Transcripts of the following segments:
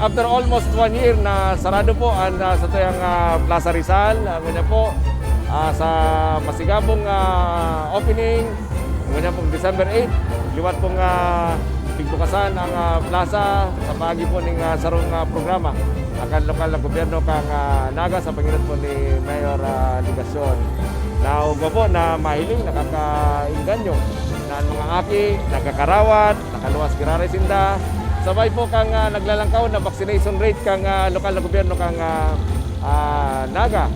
after almost 1 year na sarado po ang sa tuyang Plaza Rizal, ganyan po sa masigabong opening, ganyan pong December 8, liwat pong pigbukasan ang plaza sa pagi po ng sarong programa akan lokal na gobyerno kang Naga sa pangilan po ni Mayor Ligasyon. Na ugo po na mahiling nakakainganyo na ang mga aki, nagkakarawat, nakaluwas kiraray sinda. Sabay po kang naglalangkaw na vaccination rate kang lokal na gobyerno kang Naga.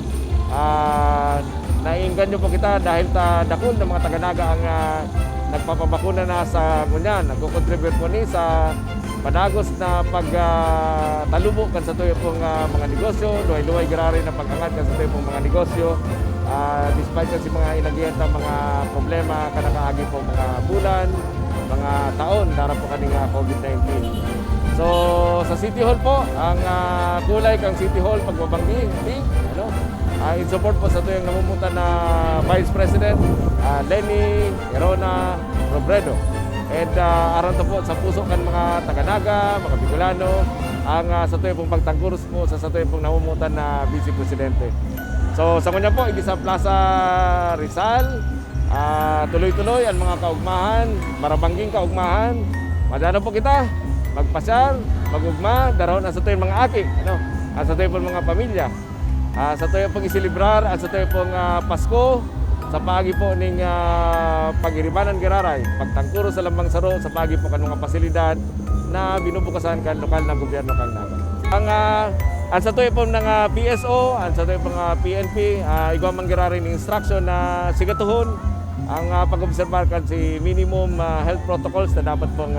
Naiinganyo po kita dahil dakon ng mga taga-Naga ang nagpapabakuna na sa kunyan. Nagko-contribute po ni sa panagos na pagtalubo kan sa tuyo pong mga negosyo, luway-luway girari na pag-angat kan sa tuyo pong mga negosyo. Despite kasi mga inagihan ng mga problema kanakaagi po mga bulan, mga taon dara po kaning COVID-19. So sa City Hall po, ang kulay kang City Hall pagbabanggi, ano? In support po sa tuyong namumutan na Vice President Lenny Herona Robredo. And aron po sa puso kan mga taga-Naga, mga Bicolano, ang sa tuyong pong pagtangkuros po sa tuyong pong namumutan na Vice Presidente. So sa kanya po, sa Plaza Rizal, tuloy-tuloy ang mga kaugmahan, marabangging kaugmahan. Madano po kita, magpasyal, magugma, daron ang sa tuyong mga aki, ano? Ang sa tuyong pong mga pamilya. Sa tuyong pong isilibrar, ang sa tuyong pong Pasko, sa pagi po ning pagiribanan giraray, pagtangkuro sa lambang saro, sa pagi po kanong pasilidad na binubukasan kan lokal na gobyerno kang Naga. Ang sa tuyo po ng PSO, ang sa tuyo po ng PNP, igwa manggirari ng instruction na sigatuhon ang pag-observar kan si minimum health protocols na dapat pong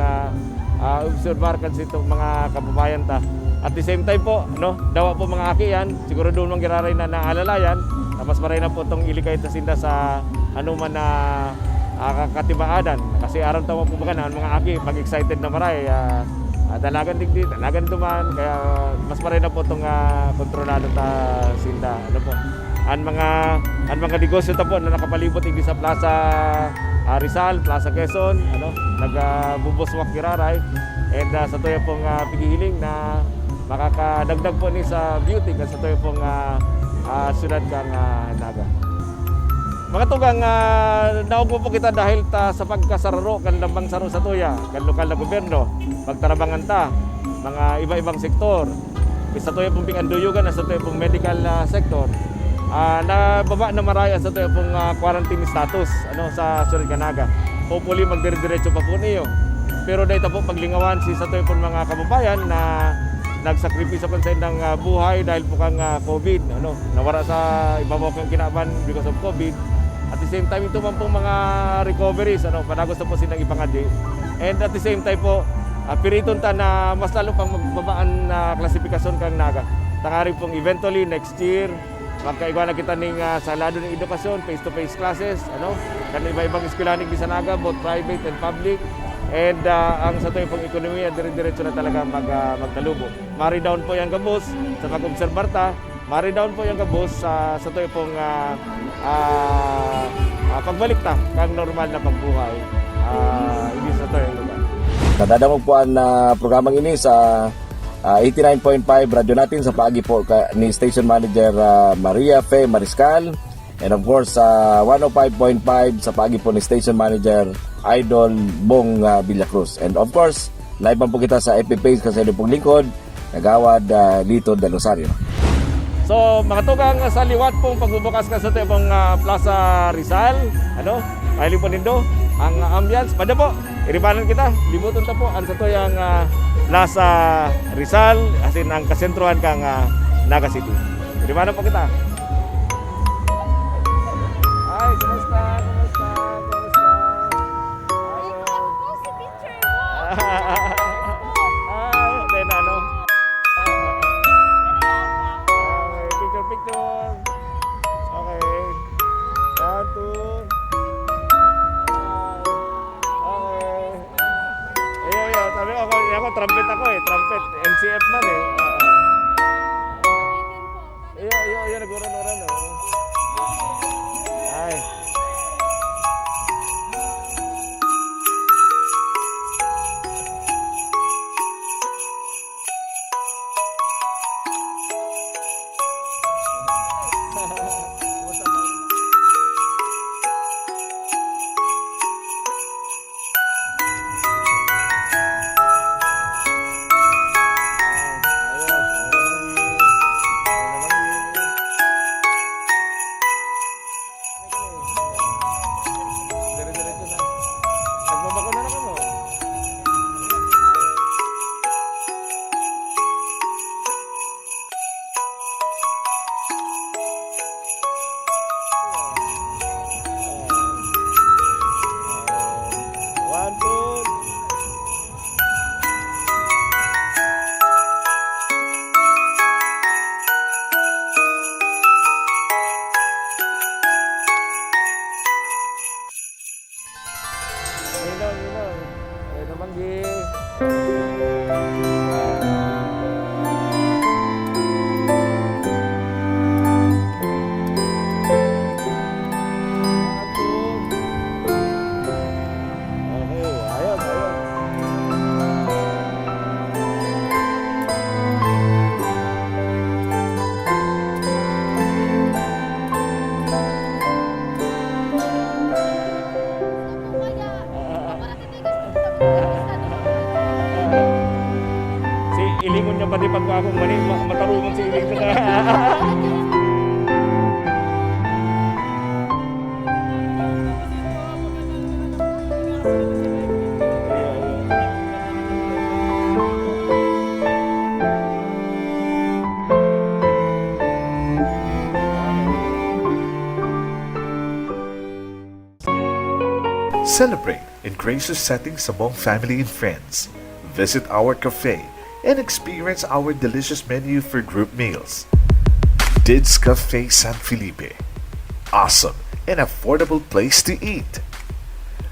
observar kan si itong mga kababayan ta. At the same time po, no, dawa po mga aki yan, siguro doon manggirari na naalalayan, na mas maray na po itong ilikay na sinda sa anuman na kakatibaadan. Kasi araw tama po ba na mga aki, pag-excited na maray, dalagan digdi, dalagan duman, kaya mas maray na po itong kontrolado ta sinda. Ano po? Ang mga negosyo ta po na nakapalibot digdi sa Plaza Rizal, Plaza Quezon, ano, nagbubuswak kiraray, and sa tuyo pong paghihiling na makakadagdag po ni sa beauty kasi sa tuyo pong syudad kang Naga. Mga tugang naugpo po kita dahil sa pagkasararo kan lambang saro sa tuya, kan lokal na gobyerno, pagtarabangan ta, mga iba-ibang sektor. Sa tuya pong pinganduyugan, sa tuya pong medical sector, nababa na maraya sa tuya pong quarantine status ano, sa syudad kang Naga. Hopefully magdire-diretso pa po niyo. Pero dahil po paglingawan sa tuyo pong mga kababayan na nagsakripisyo po sa inyong buhay dahil po kang COVID, ano, nawara sa ibabaw kang kinaban because of COVID. At the same time, ito man pong mga recoveries, ano, panagos na po silang ipangadi. And at the same time po, piriton ta na mas lalo pang magbabaan na klasifikasyon kang Naga. Tangari pong eventually next year, magkaigwa na kita ng salado ng edukasyon, face-to-face classes, ano, kan iba-ibang eskwelaning di sa Naga, both private and public. And ang sa tuyo pong ekonomiya, dire-diretso na talaga magtalubo. Mari down po yung gabos sa pag-obserbar ta, mari down po yung gabos sa tuyo pong pagbalik ta kang normal na pagbuhay hindi sa tuyo lugar. Nadadamog po ang programang ini sa 89.5 radyo natin sa paagi po ni Station Manager Maria Fe Mariscal, and of course sa 105.5 sa paagi po ni Station Manager Idol Bong Villacruz. And of course, live po kita sa FB page kasi pong lingkod, Nagawad Lito del Rosario. So, mga tugang sa liwat pong pagbubukas ka sa ito pong Plaza Rizal, ano, mahiling po nindo, ang ambience, pada po, iribanan kita, libuton ta po, ang sa ito yung Plaza Rizal, as in ang kasentruhan kang Naga City. Iribanan po kita. Ay, kumusta? Then ano? Picture. Okay. One, two. Okay. Ayo, sabi ako trumpet ako eh. Trumpet. MCF man eh. Ayo, nagurang-urang oh. Ay. Minong. Ay naman gi. Okay, ayos. Si ilingon niya pati pag akong mani, matarungan si iling ka. Celebrate in gracious settings among family and friends. Visit our cafe and experience our delicious menu for group meals. Dids Cafe San Felipe. Awesome and affordable place to eat.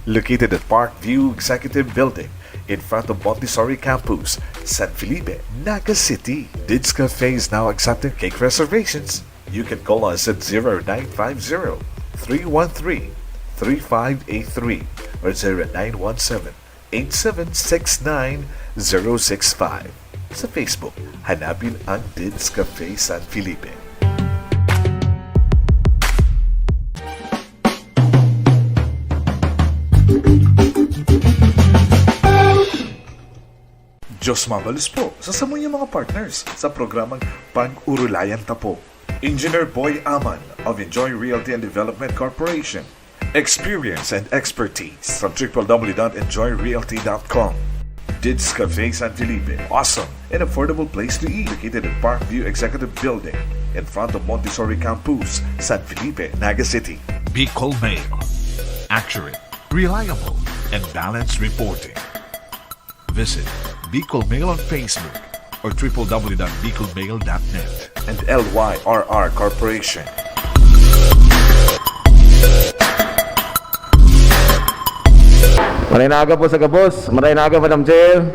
Located at Parkview Executive Building in front of Montessori Campus, San Felipe, Naga City. Dids Cafe is now accepting cake reservations. You can call us at 0950-313-3583 or 0917-8769-065. Sa Facebook, hanapin ang Dids Cafe San Felipe. Diyos mabalos po sa samuyang mga partners sa programang Pag-Urulayan Tapo. Engineer Boy Aman of Enjoy Realty and Development Corporation. Experience and expertise from www.enjoyrealty.com. Dids Cafe San Felipe. Awesome and affordable place to eat. Located at Parkview Executive Building in front of Montessori Campus, San Felipe, Naga City. Bicol Mail. Accurate, reliable, and balanced reporting. Visit Bicol Mail on Facebook or www.bicolmail.net. And LYRR Corporation. Maray na aga po sa Gabos. Maray na aga, Madam Chair.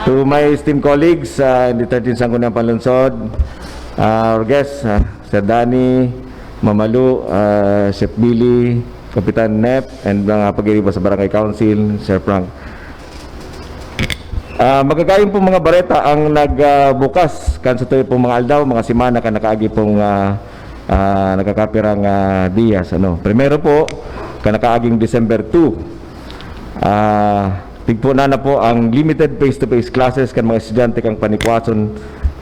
To my esteemed colleagues in the 13th Sangguniang Panlunsod, our guests, Sir Danny, Mamalu, Chef Billy, Kapitan Nep, and mga pag-iriba sa Barangay Council, Sir Frank. Magagayon po mga bareta ang nagbukas kan sa tuyo pong mga aldaw, mga simana kan nakaagi pong nagkakapirang Dias. Primero po, kan nakaaging December 2. Tigpo na po ang limited face-to-face classes kan mga estudyante kang Panikwason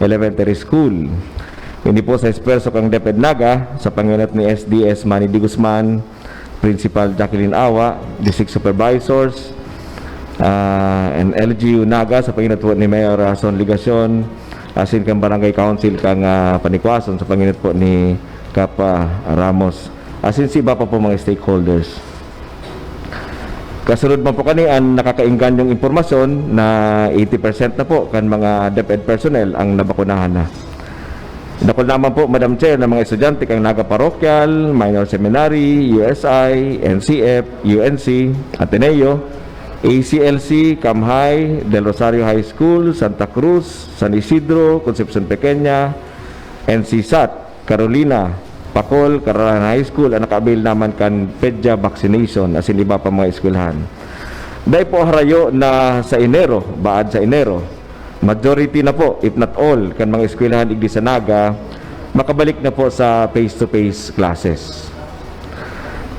Elementary School. Hindi po sa esperso kang DepEd Naga, sa pangunat ni SDS Manny D. Guzman, Principal Jacqueline Awa, District Supervisors, and LGU Naga sa panginat po ni Mayor Son Ligacion, asin kang Barangay Council kang Panikwason sa panginat po ni Kapa Ramos, asin si iba pa po mga stakeholders. Kasunod man po kani ang nakakainggan yung impormasyon na 80% na po kan mga DepEd personnel ang nabakunahan na. Nakul naman po, Madam Chair, ng mga estudyante kang Naga Parochial, Minor Seminary, USI, NCF, UNC, Ateneo, ACLC, Camhay, Del Rosario High School, Santa Cruz, San Isidro, Concepcion Pequeña, NCSAT, Carolina, Pacol, Cararan High School, ang nakabil naman kan PEDYA vaccination, asin iba pa mga eskwelahan. Dahil po harayo na sa Enero, baad sa Enero, majority na po, if not all, kan mga eskwelahan igdi sa Naga, makabalik na po sa face-to-face classes.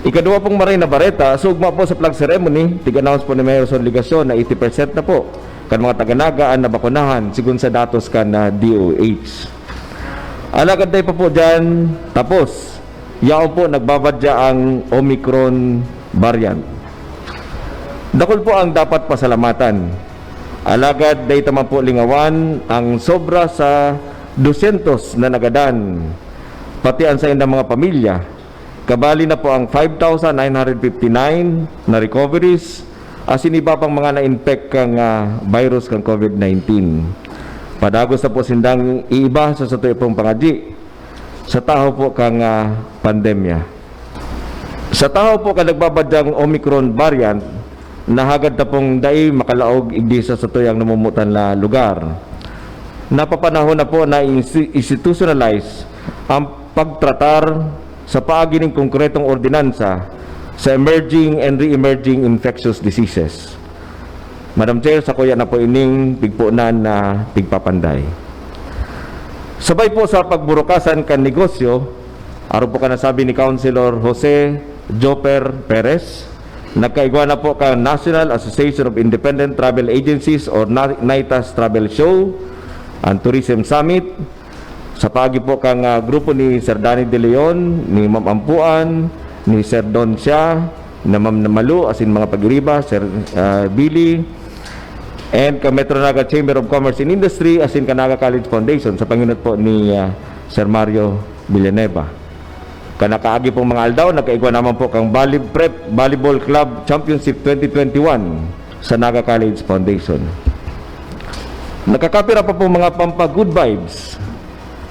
Ikadua pong maray na bareta, sugma po sa flag ceremony, tig-announce po ni Mayor Son Ligacion na 80% na po kan mga taga-Naga ang nabakunahan sigun sa datos kan na DOH. Alagad tayo pa po dyan, tapos, yaon po nagbabadya ang Omicron variant. Dakol po ang dapat pasalamatan. Alagad day taman po lingawan ang sobra sa 200 na nagadan, pati ang sa ng mga pamilya. Kabali na po ang 5,959 na recoveries, asin iba pang mga na-infect kang virus kang COVID-19. Padagos na po sindang iiba sa tuyo pong pangadji sa tao po kang pandemya. Sa tao po kang nagbabadyang Omicron variant, nahagad na pong dai makalaog igdi sa tuyang namumutan na lugar. Napapanahon na po na institutionalize ang pagtratar sa paagi ng konkretong ordinansa sa emerging and re-emerging infectious diseases. Madam Chair, sa kuya na po ining pigpunan na pigpapanday. Sabay po sa pagburukasan kan negosyo, aro po ka nasabi ni Councilor Jose Joper Perez, nagkaigwa na po ka National Association of Independent Travel Agencies or NITAS Travel Show and Tourism Summit. Sa pagi po kang grupo ni Sir Danny De Leon, ni Ma'am Ampuan, ni Sir Don Sia, na Ma'am Namalu, asin mga pag-iriba, Sir Billy, and ka Metro Naga Chamber of Commerce and Industry, asin ka Naga College Foundation sa pangunot po ni Sir Mario Villanueva. Kanakaagi pong mga aldaw, nakaigwa naman po kang Prep Volleyball Club Championship 2021 sa Naga College Foundation. Nakakapira pa po mga pampa good vibes.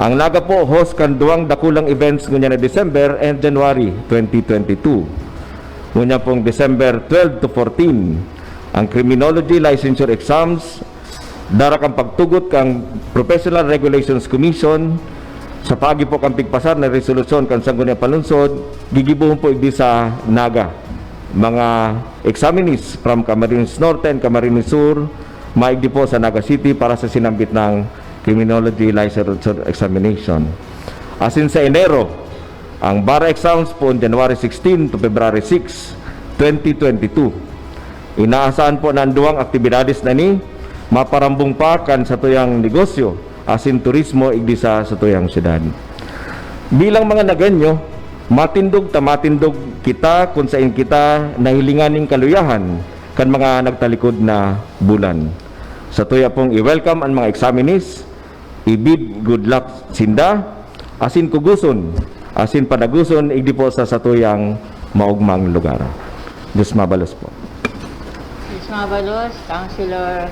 Ang Naga po host kan duwang dakulang events ngunya na December and January 2022. Ngunya pong December 12 to 14 ang Criminology Licensure Exams, dara kang pagtugot kang Professional Regulations Commission, sa pagi po kang pigpasar na resolusyon kan sanggunya palunsod, gigibuhon po igdi sa Naga. Mga examinees from Camarines Norte and Camarines Sur, maigdi po sa Naga City para sa sinambit ng Criminology Licensure Examination. Asin sa Enero, ang bar exams po on January 16 to February 6, 2022. Inaasahan po na ang duwang aktibidades na ni maparambong pa kan sa tuyang negosyo asin turismo igdi sa tuyang syudad. Bilang mga Nagenyo, matindog kita kung saan kita nahilinganing kaluyahan kan mga nagtalikod na bulan. Sa tuya pong i-welcome ang mga examinees, ibid good luck sinda, asin kuguson, asin padaguson igdi po sa tuyang maugmang lugar. Diyos mabalos po. Mabalos, Councilor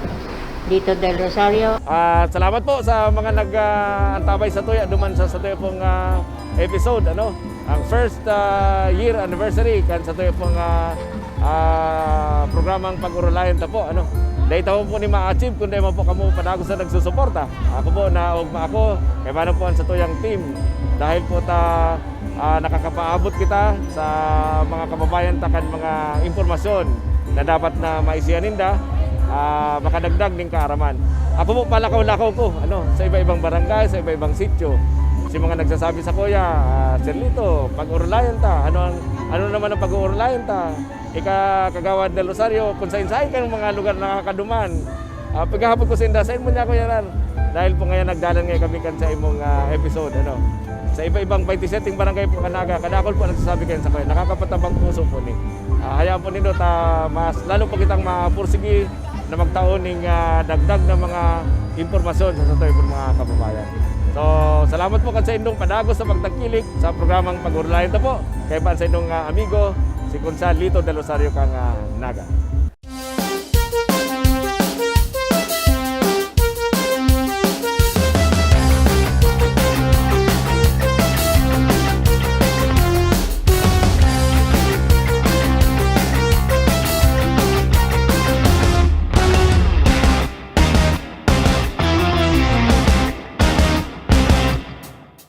Lito del Rosario. Salamat po sa mga nag-antabay sa tuya duman sa tuya pong episode, ano, ang first year anniversary kan sa tuya pong programang pag-urulayan ta po, ano. Dahil taon po ni ma-achieve kundi mo po kamo padagos na nagsusuporta. Ako po na ugma ako kay mano po sa tuyang team dahil po ta nakakapaabot kita sa mga kababayan ta kan mga impormasyon na dapat na maisiyan ninda, makadagdag ng kaaraman. Ako po palakaw-lakaw ko, ano, sa iba-ibang barangay, sa iba-ibang sityo. Si mga nagsasabi sa kuya, Sir Lito, pag-urulayan ta, ano naman ang pag-urulayan ta? Kagawad del Rosario, kung saan-saan ka ng mga lugar na nakakaduman. Paghahapon ko sa indasain mo niya ko yan. Dahil po ngayon nagdalan ngayon kami kan sa imong episode, ano. Sa iba-ibang 27 barangay po kanaga, kadakol po nagsasabi kayo sa kuya, nakakapatabang puso po ni. Hayaan po nito mas lalo pa kitang mapursigi na magtaon ng dagdag na mga impormasyon sa tayo po mga kababayan. So, salamat po sa inyong padagos sa pagtangkilik sa programang pag-urulayan ta po. Kaya pa sa inyong amigo, si Consal Lito del Rosario kang Naga.